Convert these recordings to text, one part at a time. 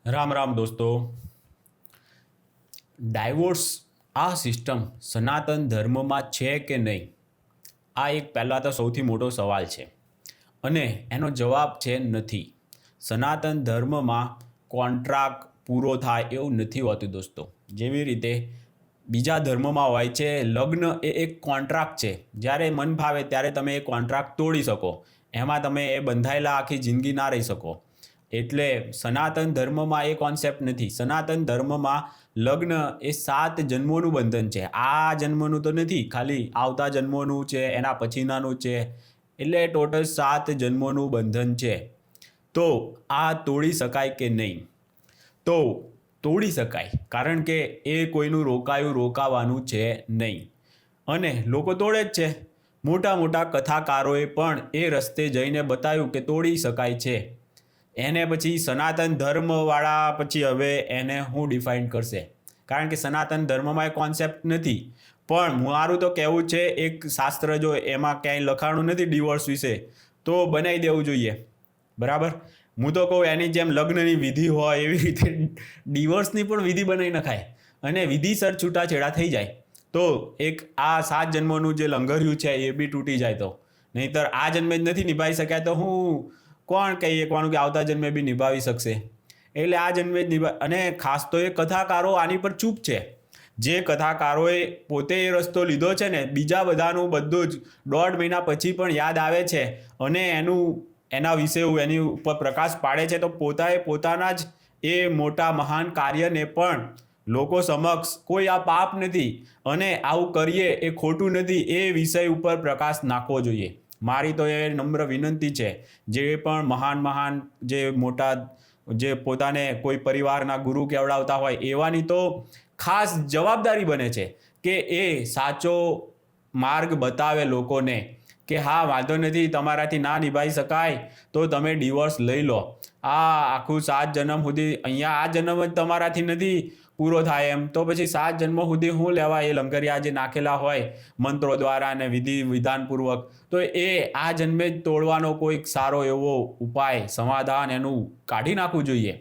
રામ રામ દોસ્તો. ડાયવોર્સ આ સિસ્ટમ સનાતન ધર્મમાં છે કે નહીં, આ એક પહેલાં તો સૌથી મોટો સવાલ છે અને એનો જવાબ છે નથી. સનાતન ધર્મમાં કોન્ટ્રાક્ટ પૂરો થાય એવું નથી હોતું દોસ્તો. જેવી રીતે બીજા ધર્મમાં હોય છે, લગ્ન એ એક કોન્ટ્રાક્ટ છે. જ્યારે મન ભાવે ત્યારે તમે એ કોન્ટ્રાક્ટ તોડી શકો, એમાં તમે એ બંધાયેલા આખી જિંદગી ના રહી શકો. એટલે સનાતન ધર્મમાં એ કોન્સેપ્ટ નથી. સનાતન ધર્મમાં લગ્ન એ 7 જન્મોનું બંધન છે. આ જન્મનું તો નથી, ખાલી આવતા જન્મોનું છે, એના પછીનાનું છે. એટલે ટોટલ 7 જન્મોનું બંધન છે. તો આ તોડી શકાય કે નહીં? તો તોડી શકાય, કારણ કે એ કોઈનું રોકાવાનું છે નહીં અને લોકો તોડે જ છે. મોટા મોટા કથાકારોએ પણ એ રસ્તે જઈને બતાવ્યું કે તોડી શકાય છે. એને પછી સનાતન ધર્મવાળા પછી હવે એને હું ડિફાઇન કરશે, કારણ કે સનાતન ધર્મમાં એ કોન્સેપ્ટ નથી. પણ મારું તો કહેવું છે, એક શાસ્ત્ર જો એમાં ક્યાંય લખાણું નથી ડિવોર્સ વિશે, તો બનાવી દેવું જોઈએ. બરાબર? હું તો કહું એની જેમ લગ્નની વિધિ હોય એવી રીતે ડિવોર્સની પણ વિધિ બનાવી નખાય અને વિધિસર છૂટાછેડા થઈ જાય. તો એક આ 7 જન્મોનું જે લંગર્યું છે એ બી તૂટી જાય. તો નહીંતર આ જન્મે જ નથી નિભાવી શક્યા તો હું કોણ કહીએ કોણ કે આવતા જન્મે બી નિભાવી શકશે. એટલે આ જન્મે જ અને ખાસ તો એ કથાકારો આની પર ચૂપ છે. જે કથાકારોએ પોતે એ રસ્તો લીધો છે ને, બીજા બધાનું બધું જ 1.5 મહિના પછી પણ યાદ આવે છે અને એના વિશે એની ઉપર પ્રકાશ પાડે છે. તો પોતાના જ એ મોટા મહાન કાર્યને પણ લોકો સમક્ષ કોઈ આ પાપ નથી અને આવું કરીએ એ ખોટું નથી, એ વિષય ઉપર પ્રકાશ નાખવો જોઈએ. મારી તો એ નમ્ર વિનંતી છે. જે પણ મહાન જે મોટા જે પોતાને કોઈ પરિવારના ગુરુ કહેવડાવતા હોય એવાની તો ખાસ જવાબદારી બને છે કે એ સાચો માર્ગ બતાવે લોકોને કે હા વાંધો નથી, તમારાથી ના નિભાવી શકાય તો તમે ડિવોર્સ લઈ લો. આ આખું 7 જન્મ સુધી અહીંયા આ જન્મ જ તમારાથી નથી પૂરો થાય એમ તો પછી 7 જન્મો સુધી હું લેવા એ લંગરિયા જે નાખેલા હોય મંત્રો દ્વારા અને વિધાનપૂર્વક, તો એ આ જન્મે જ તોડવાનો કોઈક સારો એવો ઉપાય સમાધાન એનું કાઢી નાખવું જોઈએ.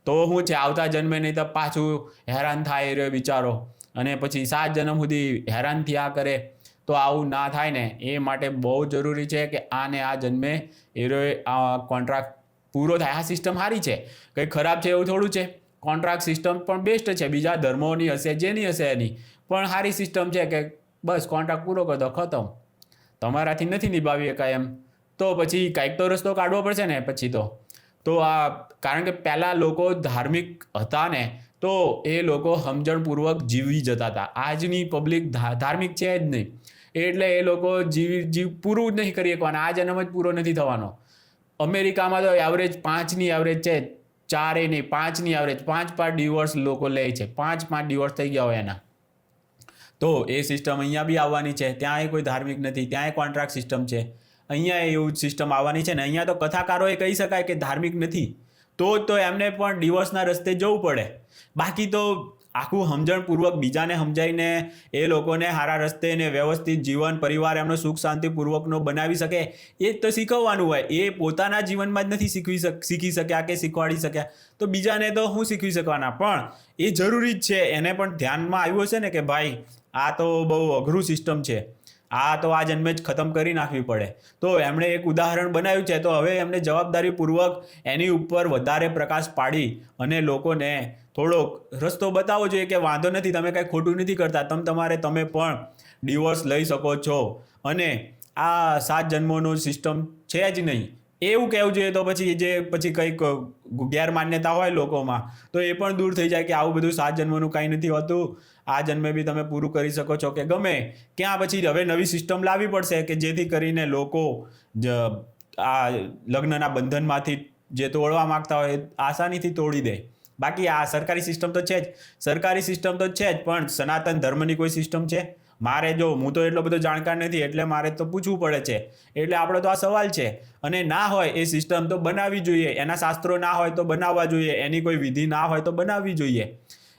તો હું છે આવતા જન્મે નહીં તો પાછું હેરાન થાય એ વિચારો અને પછી 7 જન્મ સુધી હેરાન થયા કરે. તો આવું ના થાય ને, એ માટે બહુ જરૂરી છે કે આને આ જન્મે આ કોન્ટ્રાક્ટ પૂરો થાય. આ સિસ્ટમ સારી છે, કંઈ ખરાબ છે એવું થોડું છે. કોન્ટ્રાક્ટ સિસ્ટમ પણ બેસ્ટ છે. બીજા ધર્મોની હશે જેની હશે એની પણ સારી સિસ્ટમ છે કે બસ કોન્ટ્રાક્ટ પૂરો કરી દો, ખતમ. તમારાથી નથી નિભાવી શકાય એમ તો પછી કંઈક તો રસ્તો કાઢવો પડશે ને પછી તો આ કારણ કે પહેલાં લોકો ધાર્મિક હતા ને, તો એ લોકો સમજણપૂર્વક જીવી જતા હતા. આજની પબ્લિક ધાર્મિક છે જ નહીં, એટલે એ લોકો પૂરું જ નહીં કરી શકવાના. આ જન્મ જ પૂરો નથી થવાનો. અમેરિકામાં તો એવરેજ 5ની એવરેજ છે, 4 નહીં 5ની એવરેજ, 5 ડિવોર્સ લોકો લે છે. 5 ડિવોર્સ થઈ ગયા હોય એના. તો એ સિસ્ટમ અહીંયા બી આવવાની છે. ત્યાંય કોઈ ધાર્મિક નથી, ત્યાંય કોન્ટ્રાક્ટ સિસ્ટમ છે. અહીંયા એવું જ સિસ્ટમ આવવાની છે ને અહીંયા તો કથાકારોએ કહી શકાય કે ધાર્મિક નથી, તો એમને પણ ડિવોર્સના રસ્તે જવું પડે. બાકી તો આખું સમજણપૂર્વક બીજાને સમજાવીને એ લોકોને સારા રસ્તે ને વ્યવસ્થિત જીવન પરિવાર એમનો સુખ શાંતિપૂર્વકનો બનાવી શકે એ જ તો શીખવવાનું હોય. એ પોતાના જીવનમાં જ નથી શીખી શક્યા કે શીખવાડી શક્યા, તો બીજાને તો શું શીખવી શકવાના. પણ એ જરૂરી જ છે. એને પણ ધ્યાનમાં આવ્યું હશે ને કે ભાઈ આ તો બહુ અઘરું સિસ્ટમ છે, આ તો આ જન્મે જ ખતમ કરી નાખવી પડે. તો એમણે એક ઉદાહરણ બનાવ્યું છે, તો હવે એમને જવાબદારીપૂર્વક એની ઉપર વધારે પ્રકાશ પાડી અને લોકોને થોડોક રસ્તો બતાવવો જોઈએ કે વાંધો નથી, તમે કાંઈ ખોટું નથી કરતા, તમે પણ ડિવોર્સ લઈ શકો છો અને આ 7 જન્મોનો સિસ્ટમ છે જ નહીં એવું કહેવું જોઈએ. તો પછી કંઈક ગેરમાન્યતા હોય લોકોમાં તો એ પણ દૂર થઈ જાય કે આવું બધું 7 જન્મોનું કાંઈ નથી હોતું, આ જન્મે બી તમે પૂરું કરી શકો છો કે ગમે ક્યાં. પછી હવે નવી સિસ્ટમ લાવવી પડશે કે જેથી કરીને લોકો આ લગ્નના બંધનમાંથી જે તોડવા માગતા હોય આસાનીથી તોડી દે. બાકી આ સરકારી સિસ્ટમ તો છે જ, પણ સનાતન ધર્મની કોઈ સિસ્ટમ છે? હું તો એટલો બધો જાણકાર નથી એટલે મારે તો પૂછવું પડે છે. એટલે આપણો તો આ સવાલ છે. અને ના હોય એ સિસ્ટમ તો બનાવવી જોઈએ. એના શાસ્ત્રો ના હોય તો બનાવવા જોઈએ, એની કોઈ વિધિ ના હોય તો બનાવવી જોઈએ.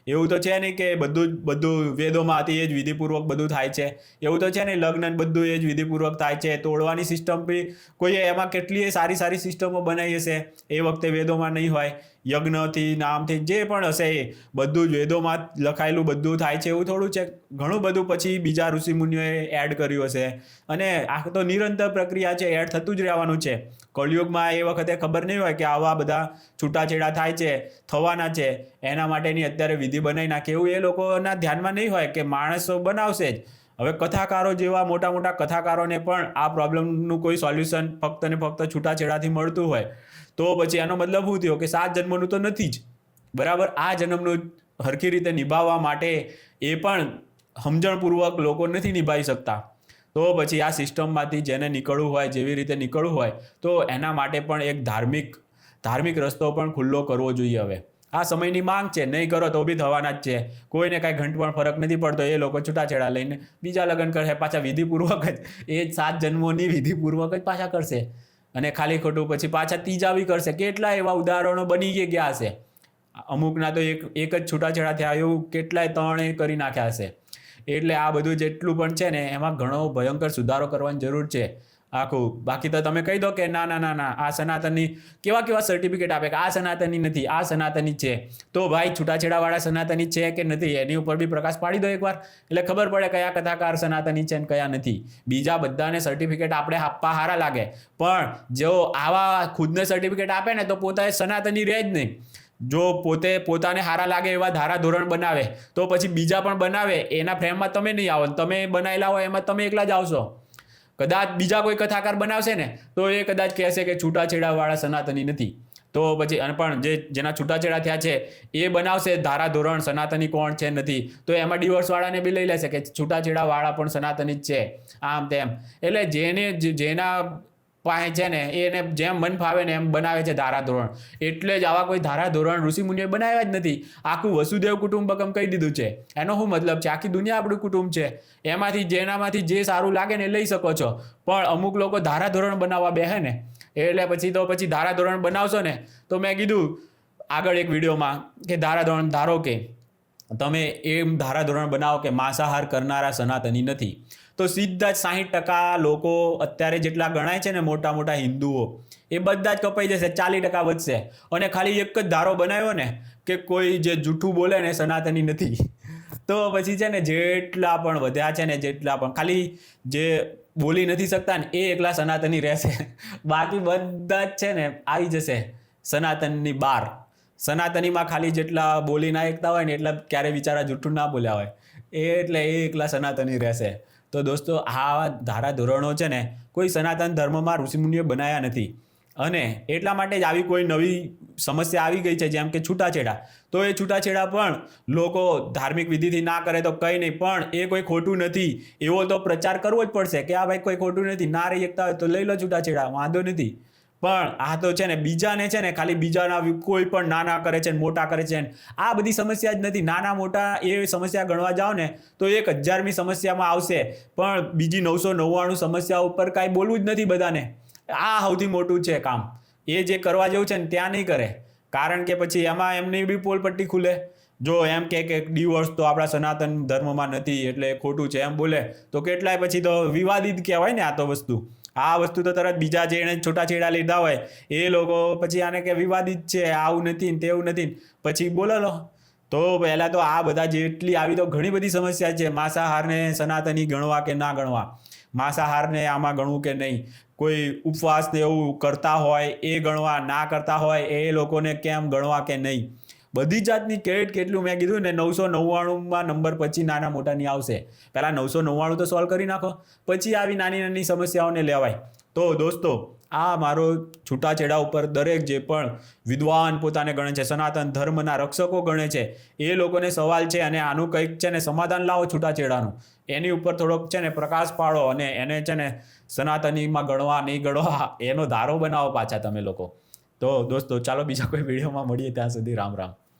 એવું તો છે નહીં કે બધું વેદોમાં હતી એ જ વિધિપૂર્વક બધું થાય છે. એવું તો છે નહીં લગ્ન બધું એ જ વિધિપૂર્વક થાય છે. તોડવાની સિસ્ટમ બી કોઈએ એમાં કેટલીય સારી સિસ્ટમો બનાવી હશે, એ વખતે વેદોમાં નહીં હોય. યજ્ઞથી નામથી જે પણ હશે એ બધું જ વેદોમાં લખાયેલું બધું થાય છે એવું થોડું છે. ઘણું બધું પછી બીજા ઋષિમુનિઓએ એડ કર્યું હશે અને આ તો નિરંતર પ્રક્રિયા છે, એડ થતું જ રહેવાનું છે. કળિયુગમાં એ વખતે ખબર નહીં હોય કે આવા બધા છૂટાછેડા થાય છે, થવાના છે, એના માટેની અત્યારે વિધિ બનાવી નાખે એવું એ લોકોના ધ્યાનમાં નહીં હોય કે માણસો બનાવશે જ. હવે કથાકારો જેવા મોટા મોટા કથાકારોને પણ આ પ્રોબ્લેમનું કોઈ સોલ્યુશન ફક્ત ને ફક્ત છૂટાછેડાથી મળતું હોય તો પછી એનો મતલબ શું થયો કે 7 જન્મનું તો નથી જ, બરાબર. આ જન્મનું હરખી રીતે નિભાવવા માટે એ પણ સમજણપૂર્વક લોકો નથી નિભાવી શકતા. તો પછી આ સિસ્ટમમાંથી જેને નીકળવું હોય, જેવી રીતે નીકળવું હોય, તો એના માટે પણ એક ધાર્મિક રસ્તો પણ ખુલ્લો કરવો જોઈએ. હવે આ સમયની માંગ છે, નહીં કરો તો બી થવાના જ છે. કોઈને કાંઈ ઘંટ પણ ફરક નથી પડતો. એ લોકો છૂટાછેડા લઈને બીજા લગ્ન કરશે, પાછા વિધિપૂર્વક જ એ 7 જન્મોની વિધિપૂર્વક જ પાછા કરશે અને ખાલી ખોટું પછી પાછા ત્રીજા બી કરશે. કેટલા એવા ઉદાહરણો બની ગયા હશે. અમુકના તો એક જ છૂટાછેડા થયા એવું કેટલાય 3 કરી નાખ્યા હશે. એટલે આ બધું જેટલું પણ છે ને એમાં ઘણો ભયંકર સુધારો કરવાની જરૂર છે આખું. બાકી તો તમે કહી દો કે ના ના ના ના આ સનાતનની કેવા સર્ટિફિકેટ આપે કે આ સનાતની નથી, આ સનાતની છે. તો ભાઈ છૂટાછેડાવાળા સનાતની છે કે નથી એની ઉપર બી પ્રકાશ પાડી દો એકવાર, એટલે ખબર પડે કયા કથાકાર સનાતની છે ને કયા નથી. બીજા બધાને સર્ટિફિકેટ આપણે આપવા સારા લાગે, પણ જો આવા ખુદને સર્ટિફિકેટ આપે ને તો પોતે સનાતની રહે જ નહીં. જો પોતાને સારા લાગે એવા ધારાધોરણ બનાવે તો પછી બીજા પણ બનાવે, એના ફ્રેમમાં તમે નહીં આવો. તમે બનાવેલા હોય એમાં તમે એકલા જ આવશો. કદાચ બીજા કોઈ કથાકાર બનાવશે ને તો એ કદાચ કહેશે કે છૂટાછેડાવાળા સનાતની નથી. તો પછી અને પણ જેના છૂટાછેડા થયા છે એ બનાવશે ધારાધોરણ સનાતની કોણ છે નથી, તો એમાં ડિવોર્સવાળાને બી લઈ લેશે કે છૂટાછેડાવાળા પણ સનાતની જ છે, આમ તેમ. એટલે જેના પાસે છે ને એને જેમ મન ફાવે ને એમ બનાવે છે ધારાધોરણ. એટલે જ આવા કોઈ ધારાધોરણ ઋષિમુનિએ બનાવ્યા જ નથી. આખું વસુદેવ કુટુંબકમ કહી દીધું છે. એનો શું મતલબ છે? આખી દુનિયા આપણું કુટુંબ છે, જેનામાંથી જે સારું લાગે ને લઈ શકો છો. પણ અમુક લોકો ધારાધોરણ બનાવવા બેસે ને એટલે પછી ધારાધોરણ બનાવશો ને તો મેં કીધું આગળ એક વિડીયોમાં કે ધારાધોરણ ધારો કે તમે એમ ધારાધોરણ બનાવો કે માંસાહાર કરનારા સનાતની નથી, તો સીધા જ 60% લોકો અત્યારે જેટલા ગણાય છે ને મોટા મોટા હિન્દુઓ એ બધા જ કપાઈ જશે, 40% વધશે. અને ખાલી એક જ ધારો બનાવ્યો ને કે કોઈ જે જૂઠું બોલે ને સનાતની નથી, તો પછી છે ને જેટલા પણ વધ્યા છે ને જેટલા પણ ખાલી જે બોલી નથી શકતા ને એ એકલા સનાતની રહેશે. બાકી બધા જ છે ને આવી જશે સનાતનની બહાર. સનાતનીમાં ખાલી જેટલા બોલી ના એકતા હોય ને એટલા ક્યારે બિચારા જૂઠું ના બોલ્યા હોય, એટલે એ એકલા સનાતની રહેશે. તો દોસ્તો આ ધારાધોરણો છે ને કોઈ સનાતન ધર્મમાં ઋષિમુનિએ બનાવ્યા નથી. અને એટલા માટે જ આવી કોઈ નવી સમસ્યા આવી ગઈ છે જેમ કે છૂટાછેડા. તો એ છૂટાછેડા પણ લોકો ધાર્મિક વિધિથી ના કરે તો કંઈ નહીં, પણ એ કોઈ ખોટું નથી એવો તો પ્રચાર કરવો જ પડશે કે આ ભાઈ કોઈ ખોટું નથી, ના રહી શકતા હોય તો લઈ લો છૂટાછેડા, વાંધો નથી. પણ આ તો છે ને બીજાને છે ને ખાલી બીજાના કોઈ પણ નાના કરે છે ને મોટા કરે છે ને આ બધી સમસ્યા જ નથી. નાના મોટા એ સમસ્યા ગણવા જાઓ ને તો 1000મી સમસ્યામાં આવશે, પણ બીજી 999 સમસ્યા ઉપર કાંઈ બોલવું જ નથી બધાને. આ સૌથી મોટું છે કામ. એ જે કરવા જેવું છે ને ત્યાં નહીં કરે, કારણ કે પછી એમાં એમની બી પોલપટ્ટી ખુલે. જો એમ કે ડિવોર્સ તો આપણા સનાતન ધર્મમાં નથી એટલે ખોટું છે એમ બોલે તો કેટલાય પછી તો વિવાદિત કહેવાય ને આ તો વસ્તુ. આ વસ્તુ તો તરત બીજા જેણે છૂટાછેડા લીધા હોય એ લોકો પછી આને કે વિવાદિત છે, આવું નથી ને તેવું નથી, પછી બોલો લો. તો પહેલાં તો આ બધા જેટલી આવી તો ઘણી બધી સમસ્યા છે. માંસાહારને સનાતની ગણવા કે ના ગણવા, માંસાહારને આમાં ગણવું કે નહીં, કોઈ ઉપવાસ ને એવું કરતા હોય એ ગણવા, ના કરતા હોય એ લોકોને કેમ ગણવા કે નહીં. બધી જાતની કેટલું મેં કીધું ને 999માં નંબર પછી નાના મોટાની આવશે. પહેલાં 999 તો સોલ્વ કરી નાખો, પછી આવી નાની નાની સમસ્યાઓને લેવાય. તો દોસ્તો આ મારો છૂટાછેડા ઉપર દરેક જે પણ વિદ્વાન પોતાને ગણે છે, સનાતન ધર્મના રક્ષકો ગણે છે, એ લોકોને સવાલ છે અને આનું કંઈક છે ને સમાધાન લાવો છૂટાછેડાનું. એની ઉપર થોડોક છે ને પ્રકાશ પાડો અને એને છે ને સનાતનીમાં ગણવા નહીં ગણવા એનો ધારો બનાવો પાછા તમે લોકો. તો દોસ્તો ચાલો બીજા કોઈ વિડીયોમાં મળીએ, ત્યાં સુધી રામ રામ.